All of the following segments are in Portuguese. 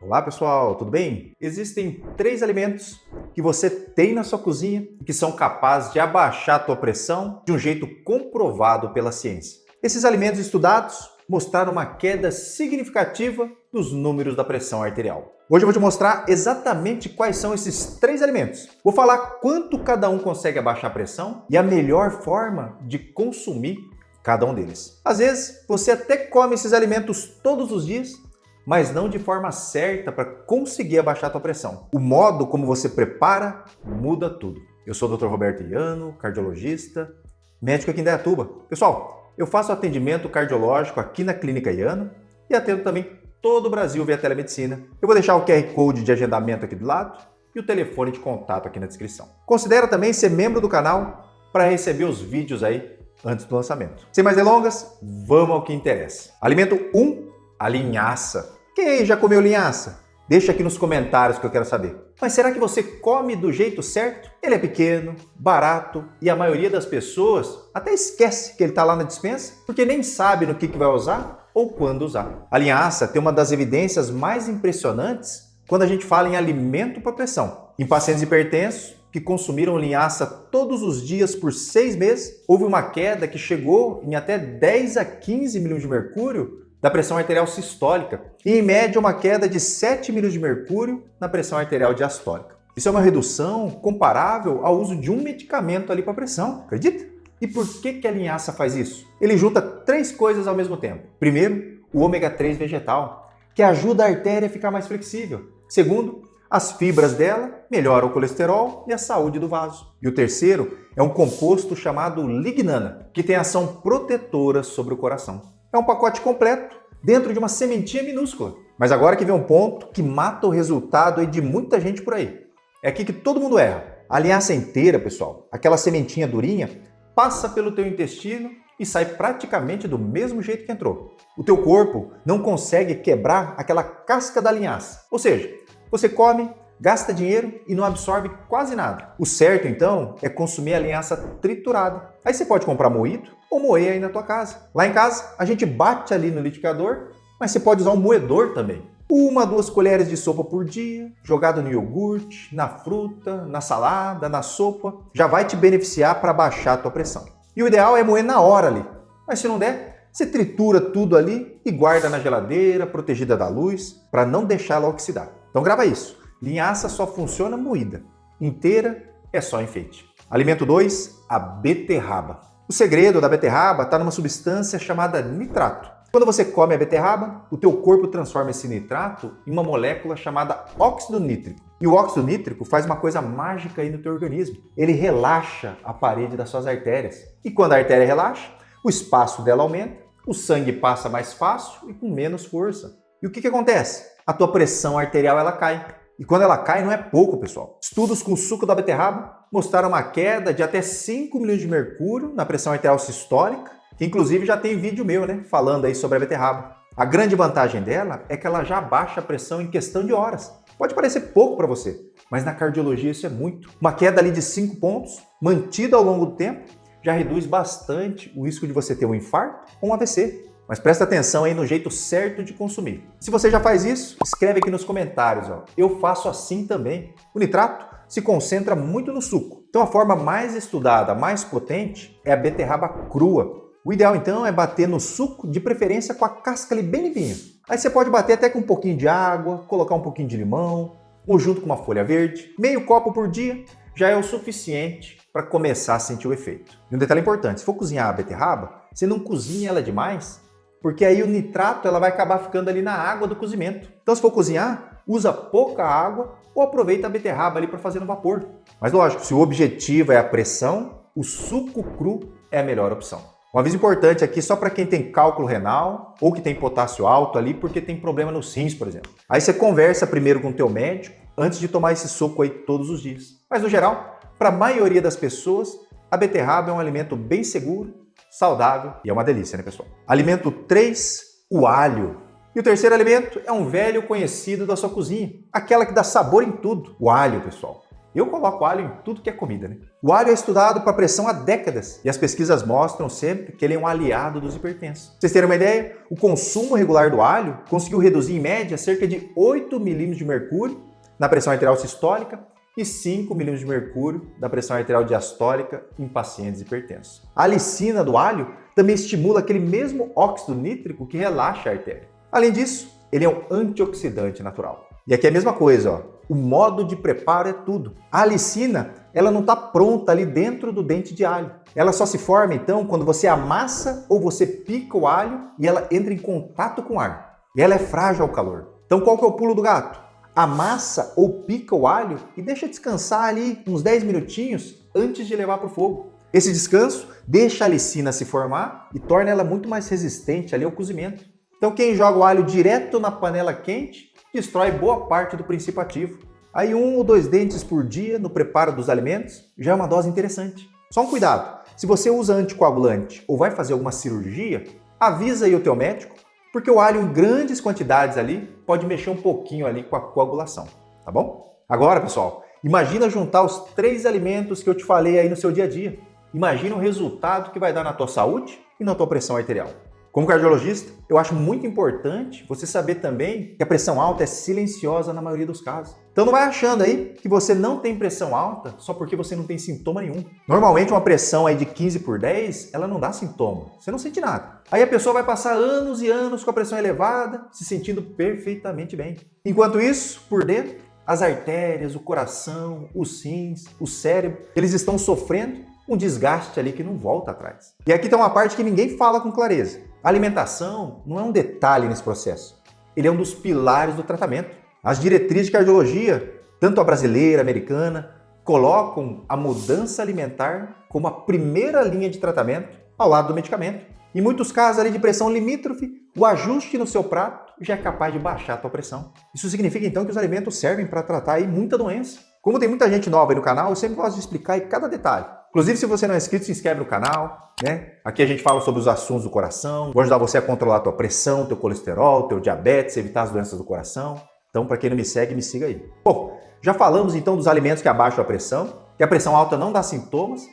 Olá pessoal, tudo bem? Existem 3 alimentos que você tem na sua cozinha e que são capazes de abaixar a tua pressão de um jeito comprovado pela ciência. Esses alimentos estudados mostraram uma queda significativa dos números da pressão arterial. Hoje eu vou te mostrar exatamente quais são esses 3 alimentos. Vou falar quanto cada um consegue abaixar a pressão e a melhor forma de consumir cada um deles. Às vezes você até come esses alimentos todos os dias, mas não de forma certa para conseguir abaixar a tua pressão. O modo como você prepara muda tudo. Eu sou o Dr. Roberto Iano, cardiologista, médico aqui em Indaiatuba. Pessoal, eu faço atendimento cardiológico aqui na Clínica Iano e atendo também todo o Brasil via telemedicina. Eu vou deixar o QR Code de agendamento aqui do lado e o telefone de contato aqui na descrição. Considera também ser membro do canal para receber os vídeos aí antes do lançamento. Sem mais delongas, vamos ao que interessa. Alimento 1. A linhaça. Quem aí já comeu linhaça? Deixa aqui nos comentários que eu quero saber. Mas será que você come do jeito certo? Ele é pequeno, barato e a maioria das pessoas até esquece que ele está lá na despensa porque nem sabe no que vai usar ou quando usar. A linhaça tem uma das evidências mais impressionantes quando a gente fala em alimento para pressão. Em pacientes hipertensos que consumiram linhaça todos os dias por 6 meses, houve uma queda que chegou em até 10 a 15 milhões de mercúrio da pressão arterial sistólica e, em média, uma queda de 7 milhões de mercúrio na pressão arterial diastólica. Isso é uma redução comparável ao uso de um medicamento ali para pressão, acredita? E por que a linhaça faz isso? Ele junta 3 coisas ao mesmo tempo. Primeiro, o ômega 3 vegetal, que ajuda a artéria a ficar mais flexível. Segundo, as fibras dela melhoram o colesterol e a saúde do vaso. E o terceiro é um composto chamado lignana, que tem ação protetora sobre o coração. É um pacote completo dentro de uma sementinha minúscula. Mas agora que vem um ponto que mata o resultado aí de muita gente por aí. É aqui que todo mundo erra. A linhaça inteira, pessoal, aquela sementinha durinha, passa pelo teu intestino e sai praticamente do mesmo jeito que entrou. O teu corpo não consegue quebrar aquela casca da linhaça. Ou seja, você come, gasta dinheiro e não absorve quase nada. O certo, então, é consumir a linhaça triturada. Aí você pode comprar moído ou moer aí na tua casa. Lá em casa, a gente bate ali no liquidificador, mas você pode usar um moedor também. 1 a 2 colheres de sopa por dia, jogado no iogurte, na fruta, na salada, na sopa, já vai te beneficiar para baixar a tua pressão. E o ideal é moer na hora ali. Mas se não der, você tritura tudo ali e guarda na geladeira, protegida da luz, para não deixar ela oxidar. Então grava isso. Linhaça só funciona moída. Inteira é só enfeite. Alimento 2, a beterraba. O segredo da beterraba está numa substância chamada nitrato. Quando você come a beterraba, o teu corpo transforma esse nitrato em uma molécula chamada óxido nítrico. E o óxido nítrico faz uma coisa mágica aí no teu organismo. Ele relaxa a parede das suas artérias. E quando a artéria relaxa, o espaço dela aumenta, o sangue passa mais fácil e com menos força. E o que acontece? A tua pressão arterial ela cai. E quando ela cai, não é pouco, pessoal. Estudos com o suco da beterraba mostraram uma queda de até 5 milhões de mercúrio na pressão arterial sistólica, que inclusive já tem vídeo meu, falando aí sobre a beterraba. A grande vantagem dela é que ela já baixa a pressão em questão de horas. Pode parecer pouco para você, mas na cardiologia isso é muito. Uma queda ali de 5 pontos, mantida ao longo do tempo, já reduz bastante o risco de você ter um infarto ou um AVC. Mas presta atenção aí no jeito certo de consumir. Se você já faz isso, escreve aqui nos comentários. Eu faço assim também. O nitrato se concentra muito no suco. Então a forma mais estudada, mais potente, é a beterraba crua. O ideal então é bater no suco, de preferência com a casca ali bem limpinha. Aí você pode bater até com um pouquinho de água, colocar um pouquinho de limão, ou junto com uma folha verde. Meio copo por dia já é o suficiente para começar a sentir o efeito. E um detalhe importante, se for cozinhar a beterraba, você não cozinha ela demais, porque aí o nitrato ela vai acabar ficando ali na água do cozimento. Então se for cozinhar, usa pouca água ou aproveita a beterraba ali para fazer no vapor. Mas lógico, se o objetivo é a pressão, o suco cru é a melhor opção. Um aviso importante aqui só para quem tem cálculo renal ou que tem potássio alto ali porque tem problema nos rins, por exemplo. Aí você conversa primeiro com o teu médico antes de tomar esse suco aí todos os dias. Mas no geral, para a maioria das pessoas, a beterraba é um alimento bem seguro, saudável e é uma delícia, pessoal? Alimento 3, o alho. E o terceiro alimento é um velho conhecido da sua cozinha, aquela que dá sabor em tudo, o alho, pessoal. Eu coloco alho em tudo que é comida, né? O alho é estudado para pressão há décadas e as pesquisas mostram sempre que ele é um aliado dos hipertensos. Pra vocês terem uma ideia, o consumo regular do alho conseguiu reduzir em média cerca de 8 milímetros de mercúrio na pressão arterial sistólica e 5 milímetros de mercúrio da pressão arterial diastólica em pacientes hipertensos. A alicina do alho também estimula aquele mesmo óxido nítrico que relaxa a artéria. Além disso, ele é um antioxidante natural. E aqui é a mesma coisa, ó. O modo de preparo é tudo. A alicina, ela não está pronta ali dentro do dente de alho. Ela só se forma, então, quando você amassa ou você pica o alho e ela entra em contato com o ar. E ela é frágil ao calor. Então, qual que é o pulo do gato? Amassa ou pica o alho e deixa descansar ali uns 10 minutinhos antes de levar para o fogo. Esse descanso deixa a alicina se formar e torna ela muito mais resistente ali ao cozimento. Então, quem joga o alho direto na panela quente destrói boa parte do princípio ativo. Aí 1 ou 2 dentes por dia no preparo dos alimentos já é uma dose interessante. Só um cuidado, se você usa anticoagulante ou vai fazer alguma cirurgia, avisa aí o teu médico, porque o alho em grandes quantidades ali pode mexer um pouquinho ali com a coagulação, tá bom? Agora, pessoal, imagina juntar os 3 alimentos que eu te falei aí no seu dia a dia. Imagina o resultado que vai dar na tua saúde e na tua pressão arterial. Como cardiologista, eu acho muito importante você saber também que a pressão alta é silenciosa na maioria dos casos. Então não vai achando aí que você não tem pressão alta só porque você não tem sintoma nenhum. Normalmente uma pressão aí de 15/10, ela não dá sintoma, você não sente nada. Aí a pessoa vai passar anos e anos com a pressão elevada, se sentindo perfeitamente bem. Enquanto isso, por dentro, as artérias, o coração, os rins, o cérebro, eles estão sofrendo um desgaste ali que não volta atrás. E aqui tem uma parte que ninguém fala com clareza. A alimentação não é um detalhe nesse processo. Ele é um dos pilares do tratamento. As diretrizes de cardiologia, tanto a brasileira, a americana, colocam a mudança alimentar como a primeira linha de tratamento ao lado do medicamento. Em muitos casos ali de pressão limítrofe, o ajuste no seu prato já é capaz de baixar a tua pressão. Isso significa então que os alimentos servem para tratar aí muita doença. Como tem muita gente nova aí no canal, eu sempre gosto de explicar aí cada detalhe. Inclusive, se você não é inscrito, se inscreve no canal, né? Aqui a gente fala sobre os assuntos do coração, vou ajudar você a controlar a tua pressão, teu colesterol, teu diabetes, evitar as doenças do coração. Então, para quem não me segue, me siga aí. Bom, já falamos então dos alimentos que abaixam a pressão, que a pressão alta não dá sintomas,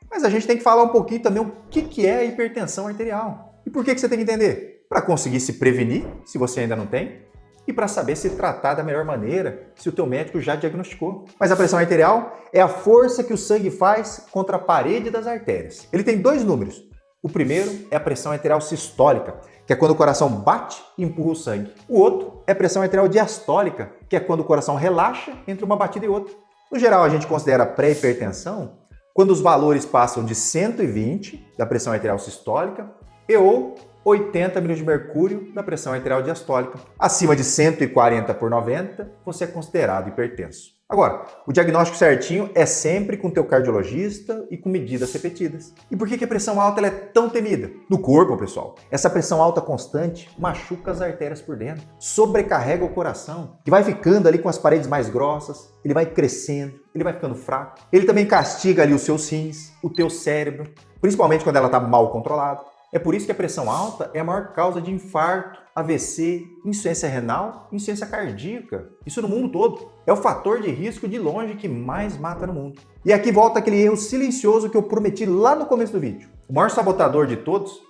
mas a gente tem que falar um pouquinho também o que é a hipertensão arterial. E por que você tem que entender? Para conseguir se prevenir, se você ainda não tem, e para saber se tratar da melhor maneira, se o teu médico já diagnosticou. Mas a pressão arterial é a força que o sangue faz contra a parede das artérias. Ele tem 2 números. O primeiro é a pressão arterial sistólica, que é quando o coração bate e empurra o sangue. O outro é a pressão arterial diastólica, que é quando o coração relaxa entre uma batida e outra. No geral, a gente considera pré-hipertensão quando os valores passam de 120 da pressão arterial sistólica e ou 80 milímetros de mercúrio da pressão arterial diastólica. Acima de 140/90, você é considerado hipertenso. Agora, o diagnóstico certinho é sempre com o teu cardiologista e com medidas repetidas. E por que a pressão alta ela é tão temida? No corpo, pessoal, essa pressão alta constante machuca as artérias por dentro, sobrecarrega o coração, que vai ficando ali com as paredes mais grossas, ele vai crescendo, ele vai ficando fraco. Ele também castiga ali os seus rins, o teu cérebro, principalmente quando ela está mal controlada. É por isso que a pressão alta é a maior causa de infarto, AVC, insuficiência renal e insuficiência cardíaca. Isso no mundo todo. É o fator de risco de longe que mais mata no mundo. E aqui volta aquele erro silencioso que eu prometi lá no começo do vídeo. O maior sabotador de todos,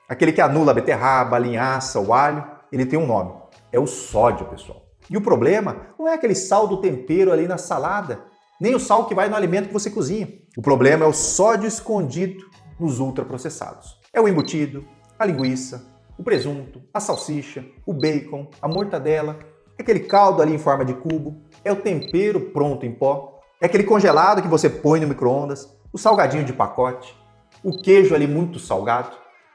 aquele que anula a beterraba, a linhaça, o alho, ele tem um nome. É o sódio, pessoal. E o problema não é aquele sal do tempero ali na salada, nem o sal que vai no alimento que você cozinha. O problema é o sódio escondido nos ultraprocessados. É o embutido, a linguiça, o presunto, a salsicha, o bacon, a mortadela, é aquele caldo ali em forma de cubo, é o tempero pronto em pó, é aquele congelado que você põe no micro-ondas, o salgadinho de pacote, o queijo ali muito salgado,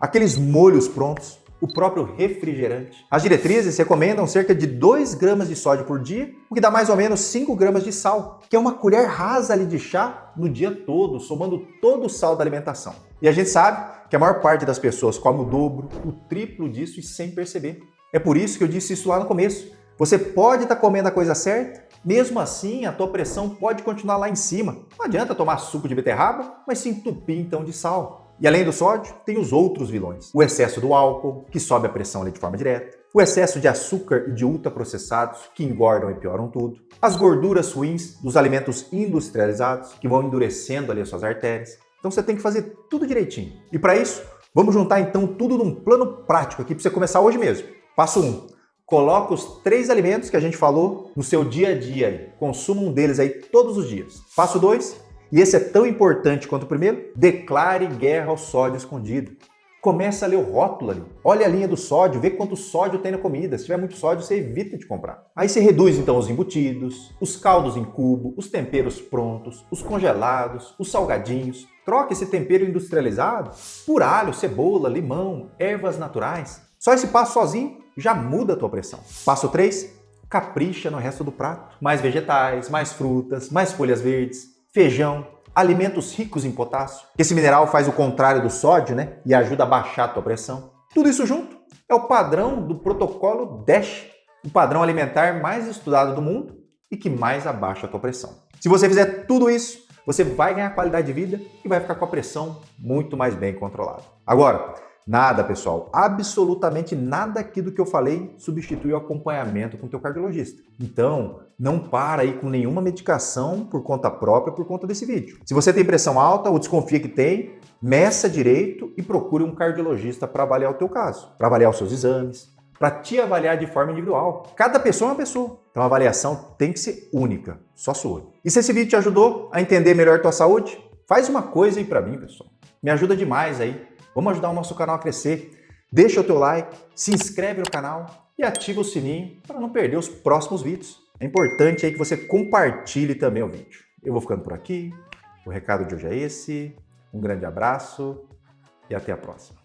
aqueles molhos prontos, o próprio refrigerante. As diretrizes recomendam cerca de 2 gramas de sódio por dia, o que dá mais ou menos 5 gramas de sal, que é uma colher rasa ali de chá no dia todo, somando todo o sal da alimentação. E a gente sabe que a maior parte das pessoas come o dobro, o triplo disso e sem perceber. É por isso que eu disse isso lá no começo. Você pode estar comendo a coisa certa, mesmo assim a tua pressão pode continuar lá em cima. Não adianta tomar suco de beterraba, mas se entupir então de sal. E além do sódio, tem os outros vilões. O excesso do álcool, que sobe a pressão ali de forma direta. O excesso de açúcar e de ultraprocessados, que engordam e pioram tudo. As gorduras ruins dos alimentos industrializados, que vão endurecendo ali as suas artérias. Então você tem que fazer tudo direitinho. E para isso, vamos juntar então tudo num plano prático aqui para você começar hoje mesmo. Passo 1. Coloca os 3 alimentos que a gente falou no seu dia a dia aí. Consuma um deles aí todos os dias. Passo 2, e esse é tão importante quanto o primeiro, declare guerra ao sódio escondido. Começa a ler o rótulo ali. Olha a linha do sódio, vê quanto sódio tem na comida. Se tiver muito sódio, você evita de comprar. Aí você reduz então os embutidos, os caldos em cubo, os temperos prontos, os congelados, os salgadinhos. Troca esse tempero industrializado por alho, cebola, limão, ervas naturais. Só esse passo sozinho já muda a tua pressão. Passo 3, capricha no resto do prato. Mais vegetais, mais frutas, mais folhas verdes, feijão, alimentos ricos em potássio. Esse mineral faz o contrário do sódio, né? E ajuda a baixar a tua pressão. Tudo isso junto é o padrão do protocolo DASH, o padrão alimentar mais estudado do mundo e que mais abaixa a tua pressão. Se você fizer tudo isso, você vai ganhar qualidade de vida e vai ficar com a pressão muito mais bem controlada. Agora, nada, pessoal, absolutamente nada aqui do que eu falei substitui o acompanhamento com o teu cardiologista. Então, não para aí com nenhuma medicação por conta própria por conta desse vídeo. Se você tem pressão alta ou desconfia que tem, meça direito e procure um cardiologista para avaliar o teu caso, para avaliar os seus exames, para te avaliar de forma individual. Cada pessoa é uma pessoa, então a avaliação tem que ser única, só sua. E se esse vídeo te ajudou a entender melhor a tua saúde, faz uma coisa aí para mim, pessoal. Me ajuda demais aí. Vamos ajudar o nosso canal a crescer. Deixa o teu like, se inscreve no canal e ativa o sininho para não perder os próximos vídeos. É importante aí que você compartilhe também o vídeo. Eu vou ficando por aqui. O recado de hoje é esse. Um grande abraço e até a próxima.